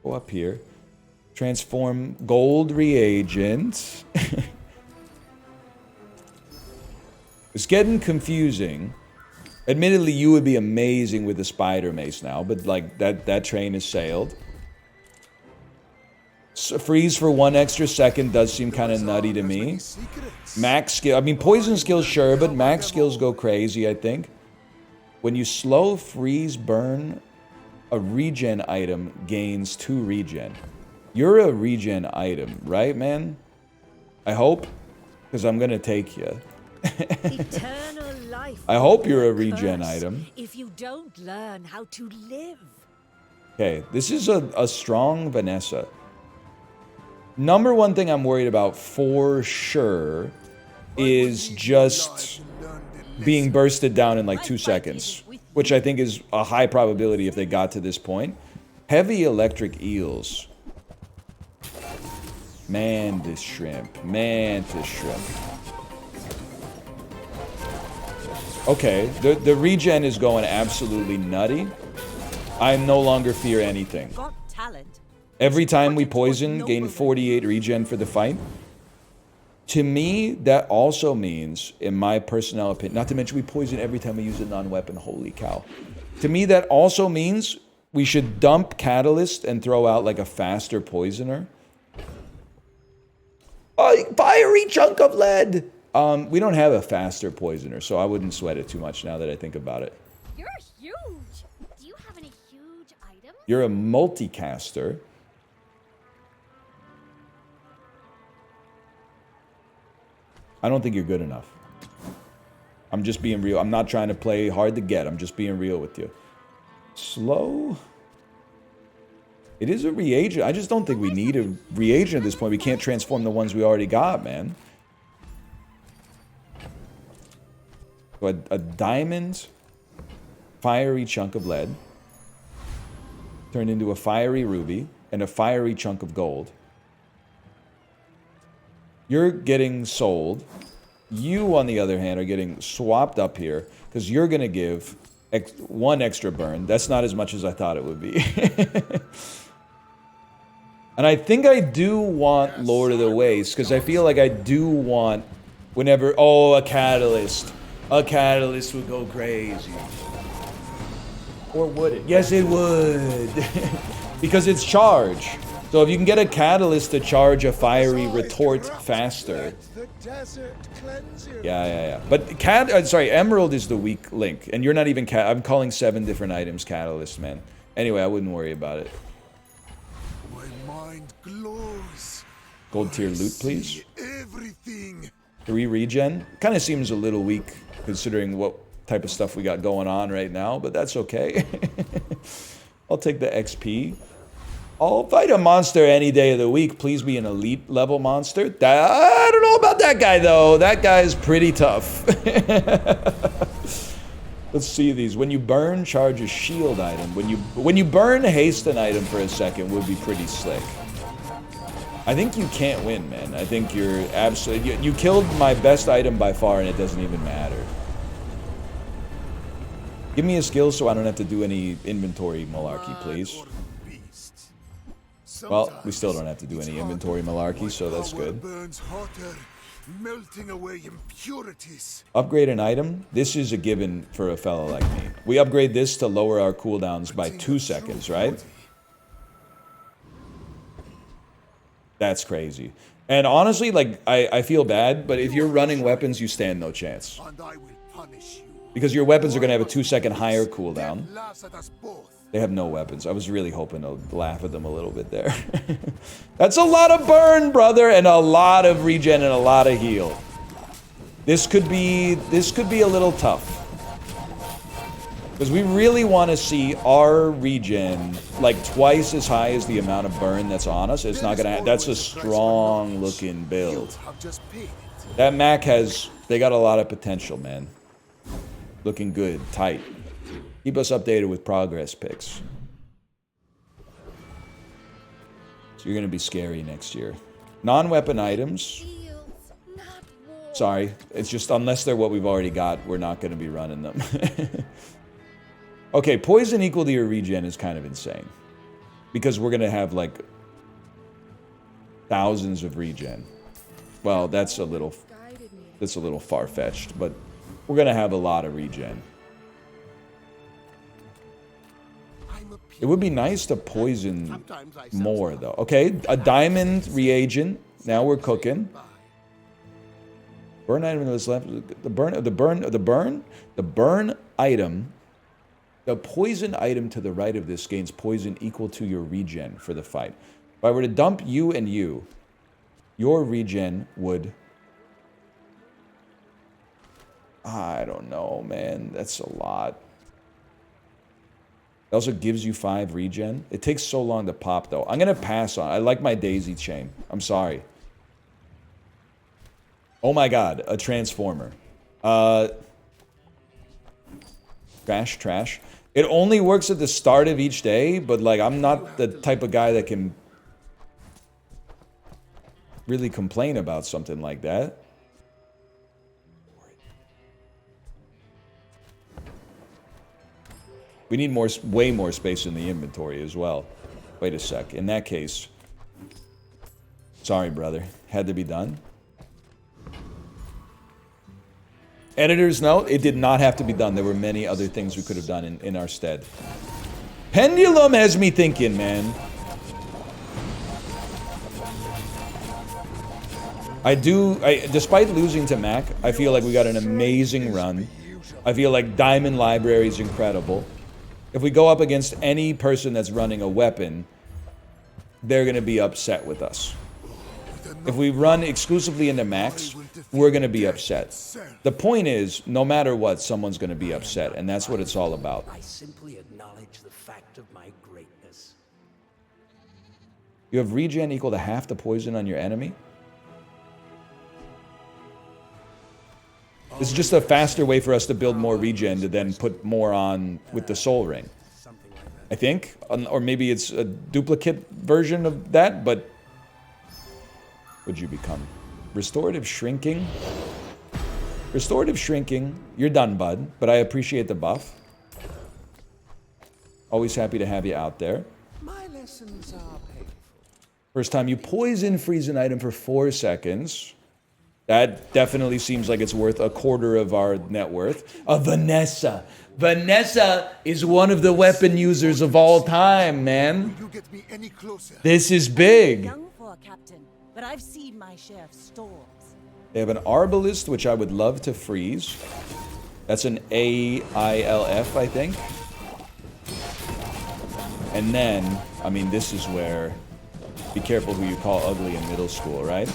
Go up here. Transform gold reagent. It's getting confusing. Admittedly, you would be amazing with the spider mace now, but like that train has sailed. So freeze for 1 extra second does seem kind of nutty to me. Max skill, I mean poison skills sure, but max skills go crazy, I think. When you slow freeze burn, a regen item gains 2 regen. You're a regen item, right, man? I hope, because I'm gonna take you. Eternal life. I hope you're a regen item. If you don't learn how to live. Okay, this is a strong Vanessa. Number one thing I'm worried about for sure is just being bursted down in like 2 seconds, which I think is a high probability if they got to this point. Heavy electric eels. Mantis shrimp. Mantis shrimp. Okay, the regen is going absolutely nutty. I no longer fear anything. Got talent. Every time we poison, gain 48 regen for the fight. To me, that also means, in my personal opinion, not to mention we poison every time we use a non-weapon, holy cow. To me, that also means we should dump Catalyst and throw out like a faster poisoner. Oh, fiery chunk of lead! We don't have a faster poisoner, so I wouldn't sweat it too much now that I think about it. You're huge. Do you have any huge items? You're a multicaster. I don't think you're good enough. I'm just being real. I'm not trying to play hard to get. I'm just being real with you. Slow. It is a reagent. I just don't think we need a reagent at this point. We can't transform the ones we already got, man. So a diamond, fiery chunk of lead, turned into a fiery ruby, and a fiery chunk of gold. You're getting sold. You, on the other hand, are getting swapped up here because you're going to give 1 extra burn. That's not as much as I thought it would be. And I think I do want Lord of the Waste because I feel like I do want whenever... Oh, a catalyst. A catalyst would go crazy. Or would it? Yes, it would. Because it's charge. So if you can get a catalyst to charge a fiery retort faster. Yeah. But Emerald is the weak link. And you're not even... I'm calling 7 different items catalyst, man. Anyway, I wouldn't worry about it. Gold tier loot, please. 3 regen. Kind of seems a little weak considering what type of stuff we got going on right now, but that's okay. I'll take the XP. I'll fight a monster any day of the week. Please be an elite level monster. I don't know about that guy though. That guy's pretty tough. Let's see these. When you burn, charge a shield item. When you burn, haste an item for a second would be pretty slick. I think you can't win, man. I think you're absolutely... You killed my best item by far, and it doesn't even matter. Give me a skill so I don't have to do any inventory malarkey, please. Well, we still don't have to do any inventory malarkey, so that's good. Upgrade an item. This is a given for a fellow like me. We upgrade this to lower our cooldowns by 2 seconds, right? That's crazy. And honestly, like, I feel bad, but if you're running weapons, you stand no chance. Because your weapons are going to have a 2-second higher cooldown. They have no weapons. I was really hoping to laugh at them a little bit there. That's a lot of burn, brother, and a lot of regen and a lot of heal. This could be a little tough. Because we really want to see our regen like twice as high as the amount of burn that's on us. It's not gonna. That's a strong looking build. That Mac they got a lot of potential, man. Looking good, tight. Keep us updated with progress pics. So you're gonna be scary next year. Non-weapon items. Fields, not war. Sorry. It's just, unless they're what we've already got, we're not going to be running them. Okay, poison equal to your regen is kind of insane. Because we're going to have, like, thousands of regen. Well, that's a little far-fetched, but we're going to have a lot of regen. It would be nice to poison more, though. Okay, a diamond reagent. Now we're cooking. Burn item that's left. The burn item. The poison item to the right of this gains poison equal to your regen for the fight. If I were to dump you and you, your regen would... I don't know, man. That's a lot. It also gives you 5 regen. It takes so long to pop, though. I'm going to pass on. I like my daisy chain. I'm sorry. Oh my god, a transformer. Trash. It only works at the start of each day, but, like, I'm not the type of guy that can really complain about something like that. We need way more space in the inventory as well. Wait a sec. In that case... Sorry, brother. Had to be done. Editor's note, it did not have to be done. There were many other things we could have done in our stead. Pendulum has me thinking, man. Despite losing to Mac, I feel like we got an amazing run. I feel like Diamond Library is incredible. If we go up against any person that's running a weapon, they're going to be upset with us. If we run exclusively into max, we're going to be upset. The point is, no matter what, someone's going to be upset, and that's what it's all about. I simply acknowledge the fact of my greatness. You have regen equal to half the poison on your enemy? This is just a faster way for us to build more regen to then put more on with the soul ring. I think. Or maybe it's a duplicate version of that, but... What'd you become? Restorative shrinking? Restorative shrinking. You're done, bud, but I appreciate the buff. Always happy to have you out there. My lessons are painful. First time you poison freeze an item for 4 seconds. That definitely seems like it's worth a quarter of our net worth. Vanessa. Vanessa is one of the weapon users of all time, man. You get me any closer. This is big. Young for a captain, but I've seen my share of storms. They have an Arbalist, which I would love to freeze. That's an AILF, I think. And then, I mean, this is where... Be careful who you call ugly in middle school, right?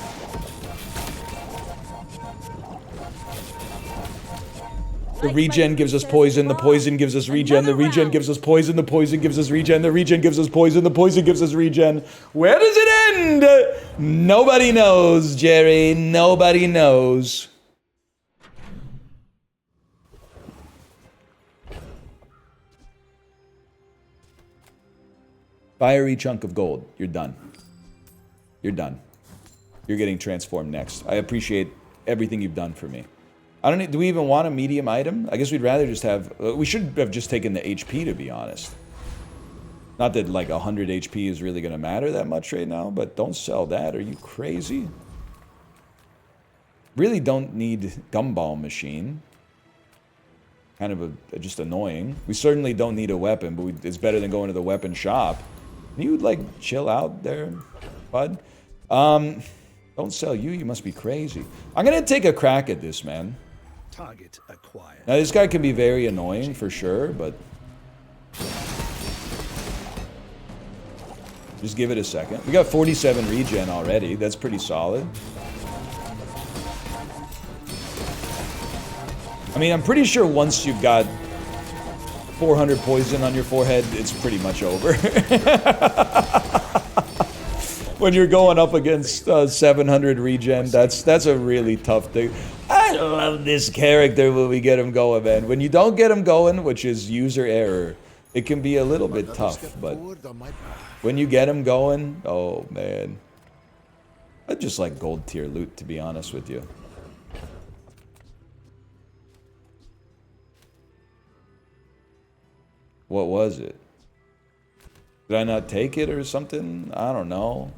The regen gives us poison, the poison gives us regen, the regen gives us poison, the poison gives us regen, the regen gives us poison, the poison gives us regen. Where does it end? Nobody knows, Jerry. Nobody knows. Fiery chunk of gold. You're done. You're done. You're getting transformed next. I appreciate everything you've done for me. I don't. Do we even want a medium item? I guess we'd rather just have... we should have just taken the HP, to be honest. Not that, like, 100 HP is really going to matter that much right now, but don't sell that. Are you crazy? Really don't need Gumball Machine. Kind of just annoying. We certainly don't need a weapon, but it's better than going to the weapon shop. Can you, like, chill out there, bud? Don't sell you. You must be crazy. I'm going to take a crack at this, man. Target acquired. Now, this guy can be very annoying, for sure, but... Just give it a second. We got 47 regen already. That's pretty solid. I mean, I'm pretty sure once you've got 400 poison on your forehead, it's pretty much over. When you're going up against 700 regen, that's a really tough thing. I love this character when we get him going, man. When you don't get him going, which is user error, it can be a little bit tough, but when you get him going, oh man. I just like gold tier loot, to be honest with you. What was it? Did I not take it or something? I don't know.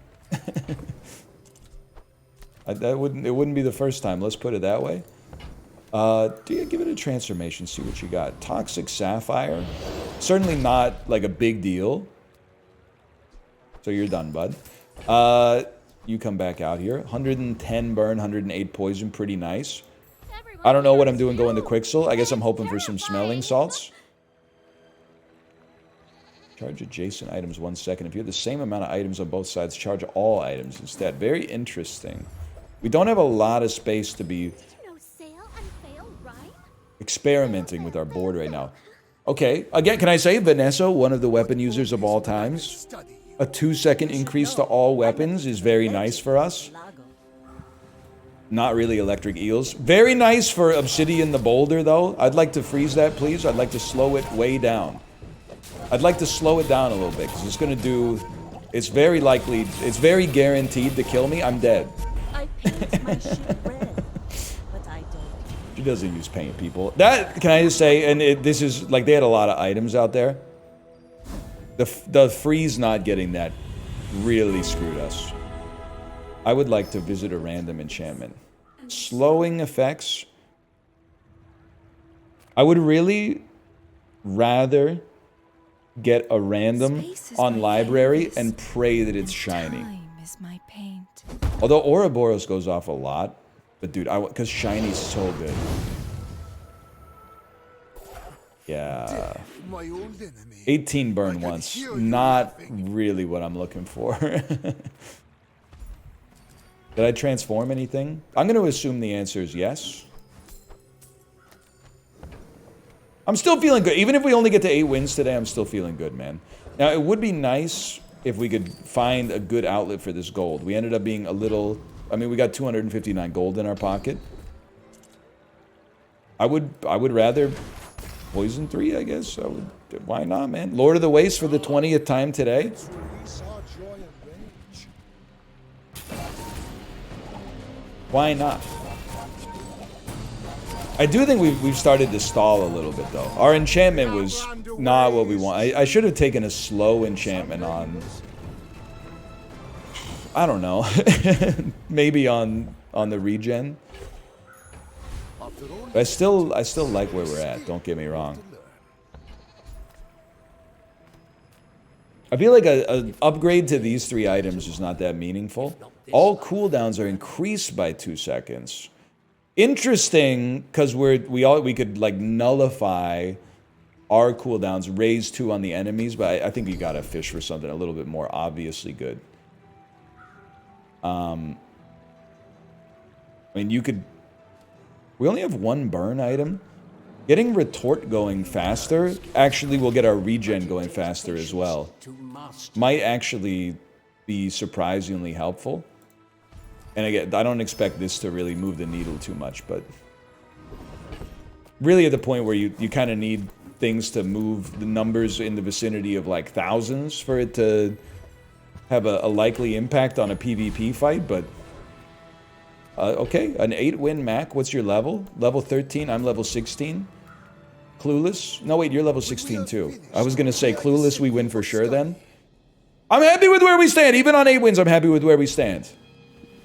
It wouldn't be the first time. Let's put it that way. Give it a transformation. See what you got. Toxic Sapphire. Certainly not like a big deal. So you're done, bud. You come back out here. 110 burn, 108 poison. Pretty nice. I don't know what I'm doing going to Quixel. I guess I'm hoping for some smelling salts. Charge adjacent items 1 second. If you have the same amount of items on both sides, charge all items instead. Very interesting. We don't have a lot of space to be experimenting with our board right now. Okay, again, can I say Vanessa, one of the weapon users of all times? A 2-second increase to all weapons is very nice for us. Not really electric eels. Very nice for Obsidian the Boulder, though. I'd like to freeze that, please. I'd like to slow it way down. I'd like to slow it down a little bit, because it's going to do... It's very likely... It's very guaranteed to kill me. I'm dead. I paint my ship red, but I don't. She doesn't use paint, people. That, can I just say, and this is... Like, they had a lot of items out there. The freeze not getting that really screwed us. I would like to visit a random enchantment. Slowing effects. I would really rather get a random on library and pray that it's shiny. Although Ouroboros goes off a lot. But dude, because shiny's so good. Yeah. 18 burn once. Not really what I'm looking for. Did I transform anything? I'm going to assume the answer is yes. I'm still feeling good. Even if we only get to 8 wins today, I'm still feeling good, man. Now, it would be nice if we could find a good outlet for this gold. We ended up being a little... I mean, we got 259 gold in our pocket. I would rather... Poison 3, I guess. Why not, man? Lord of the Waste for the 20th time today. Why not? I do think we've started to stall a little bit, though. Our enchantment was not what we want. I should have taken a slow enchantment on... I don't know. Maybe on the regen. But I still like where we're at, don't get me wrong. I feel like an upgrade to these 3 items is not that meaningful. All cooldowns are increased by 2 seconds. Interesting, because we could like nullify our cooldowns, raise 2 on the enemies, but I think you gotta fish for something a little bit more obviously good. I mean, you could... We only have 1 burn item. Getting retort going faster actually will get our regen going faster as well. Might actually be surprisingly helpful. And again, I don't expect this to really move the needle too much, but... Really at the point where you kind of need things to move the numbers in the vicinity of like thousands for it to have a likely impact on a PvP fight, but... okay, an 8-win Mac. What's your level? Level 13. I'm level 16. Clueless? No, wait, you're level 16 too. I was going to say Clueless, we win for sure then. I'm happy with where we stand. Even on 8 wins, I'm happy with where we stand.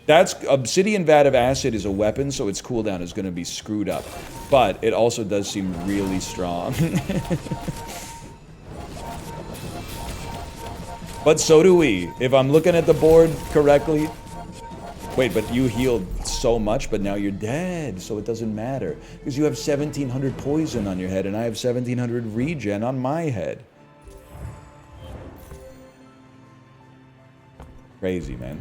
That's Obsidian Vat of Acid is a weapon, so its cooldown is going to be screwed up. But it also does seem really strong. But so do we. If I'm looking at the board correctly... Wait, but you healed so much, but now you're dead, so it doesn't matter. Because you have 1,700 poison on your head, and I have 1,700 regen on my head. Crazy, man.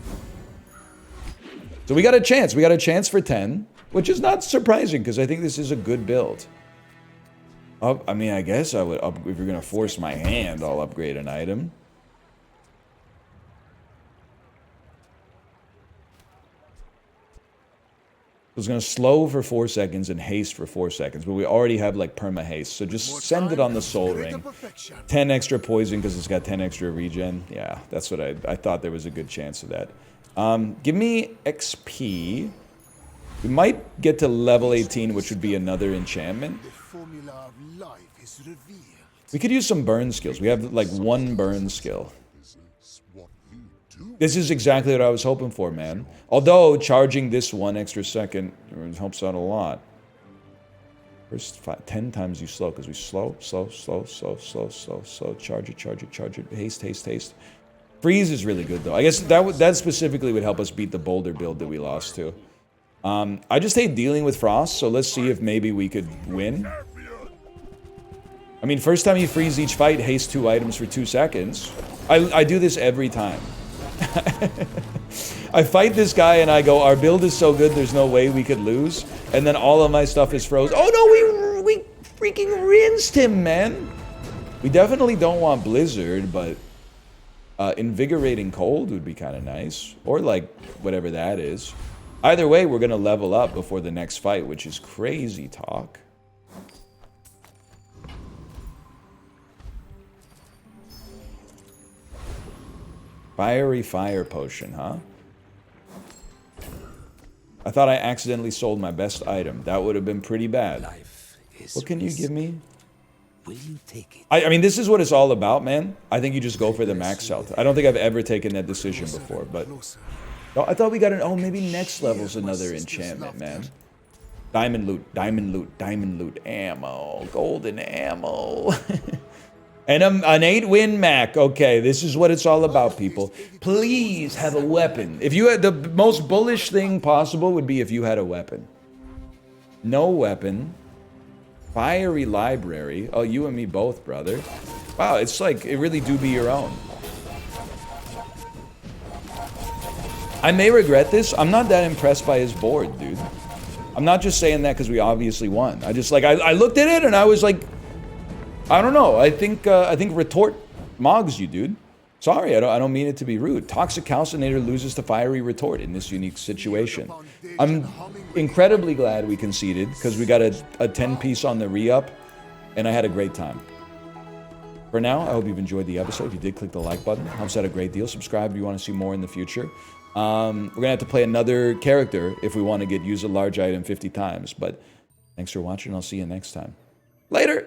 So we got a chance. We got a chance for 10, which is not surprising, because I think this is a good build. I mean, I guess I would, if you're going to force my hand, I'll upgrade an item. I was going to slow for 4 seconds and haste for 4 seconds, but we already have like perma haste, so just send it on the soul ring. 10 extra poison because it's got 10 extra regen. Yeah, that's what I thought there was a good chance of that. Give me XP. We might get to level 18, which would be another enchantment. The formula of life is revealed. We could use some burn skills. We have like one burn skill. This is exactly what I was hoping for, man. Although charging this 1 extra second helps out a lot. First 10 times you slow, because we slow. Charge it. Haste. Freeze is really good, though. I guess that specifically would help us beat the boulder build that we lost to. I just hate dealing with Frost, so let's see if maybe we could win. I mean, first time you freeze each fight, haste 2 items for 2 seconds. I do this every time. I fight this guy and I go, our build is so good, there's no way we could lose. And then all of my stuff is froze. Oh no, we freaking rinsed him, man. We definitely don't want Blizzard, but Invigorating Cold would be kind of nice. Or like, whatever that is. Either way, we're going to level up before the next fight, which is crazy talk. Fiery Fire Potion, huh? I thought I accidentally sold my best item. That would have been pretty bad. What can you give me? Will you take it? I mean, this is what it's all about, man. I think you just go for the max health. I don't think I've ever taken that decision before, but... Oh, I thought we got an... Oh, maybe next level's another enchantment, man. Diamond loot, ammo, golden ammo. And an 8-win Mac. Okay, this is what it's all about, people. Please have a weapon. If you had the most bullish thing possible would be if you had a weapon. No weapon. Fiery library. Oh, you and me both, brother. Wow, it's like, it really do be your own. I may regret this. I'm not that impressed by his board, dude. I'm not just saying that because we obviously won. I just, like, I looked at it and I was like, I don't know. I think retort mogs you, dude. Sorry, I don't mean it to be rude. Toxic Calcinator loses to Fiery Retort in this unique situation. I'm incredibly glad we conceded because we got a 10-piece on the re-up, and I had a great time. For now, I hope you've enjoyed the episode. If you did, click the like button. Helps out a great deal. Subscribe if you want to see more in the future. We're going to have to play another character if we want to use a large item 50 times. But thanks for watching. I'll see you next time. Later!